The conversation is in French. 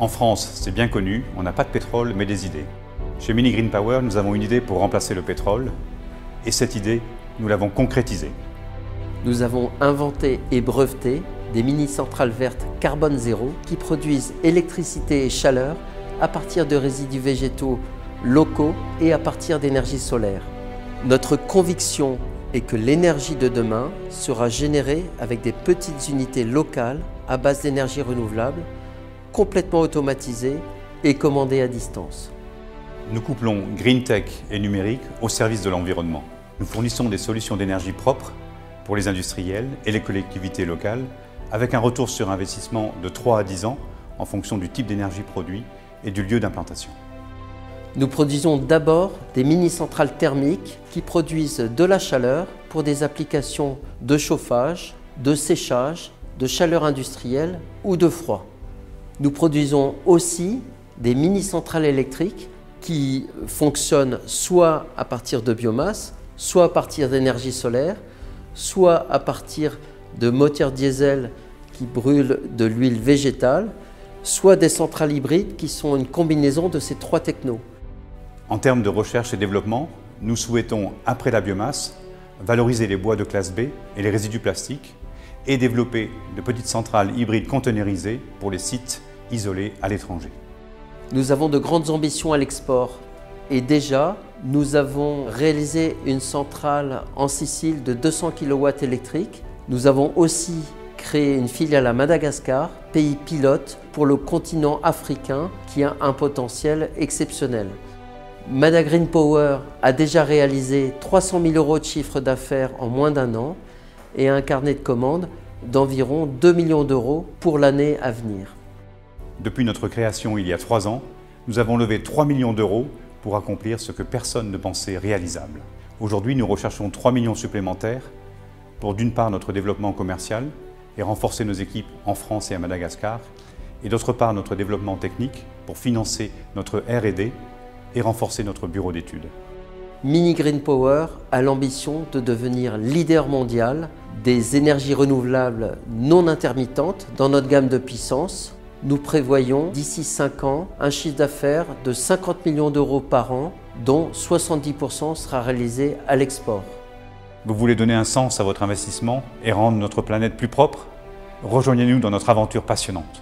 En France, c'est bien connu, on n'a pas de pétrole mais des idées. Chez Mini Green Power, nous avons une idée pour remplacer le pétrole et cette idée, nous l'avons concrétisée. Nous avons inventé et breveté des mini-centrales vertes carbone zéro qui produisent électricité et chaleur à partir de résidus végétaux locaux et à partir d'énergie solaire. Notre conviction est que l'énergie de demain sera générée avec des petites unités locales à base d'énergie renouvelable, complètement automatisées et commandées à distance. Nous couplons Green Tech et numérique au service de l'environnement. Nous fournissons des solutions d'énergie propres pour les industriels et les collectivités locales avec un retour sur investissement de 3 à 10 ans en fonction du type d'énergie produit et du lieu d'implantation. Nous produisons d'abord des mini-centrales thermiques qui produisent de la chaleur pour des applications de chauffage, de séchage, de chaleur industrielle ou de froid. Nous produisons aussi des mini-centrales électriques qui fonctionnent soit à partir de biomasse, soit à partir d'énergie solaire, soit à partir de moteurs diesel qui brûlent de l'huile végétale, soit des centrales hybrides qui sont une combinaison de ces 3 technos. En termes de recherche et développement, nous souhaitons, après la biomasse, valoriser les bois de classe B et les résidus plastiques et développer de petites centrales hybrides conteneurisées pour les sites isolés à l'étranger. Nous avons de grandes ambitions à l'export et déjà, nous avons réalisé une centrale en Sicile de 200 kW électriques. Nous avons aussi créé une filiale à Madagascar, pays pilote pour le continent africain qui a un potentiel exceptionnel. Mada Green Power a déjà réalisé 300 000 € de chiffre d'affaires en moins d'1 an et un carnet de commandes d'environ 2 millions d'euros pour l'année à venir. Depuis notre création il y a 3 ans, nous avons levé 3 millions d'euros pour accomplir ce que personne ne pensait réalisable. Aujourd'hui, nous recherchons 3 millions supplémentaires pour d'une part notre développement commercial et renforcer nos équipes en France et à Madagascar, et d'autre part notre développement technique pour financer notre R&D et renforcer notre bureau d'études. Mini Green Power a l'ambition de devenir leader mondial des énergies renouvelables non intermittentes dans notre gamme de puissance. Nous prévoyons d'ici 5 ans un chiffre d'affaires de 50 millions d'euros par an, dont 70% sera réalisé à l'export. Vous voulez donner un sens à votre investissement et rendre notre planète plus propre? Rejoignez-nous dans notre aventure passionnante.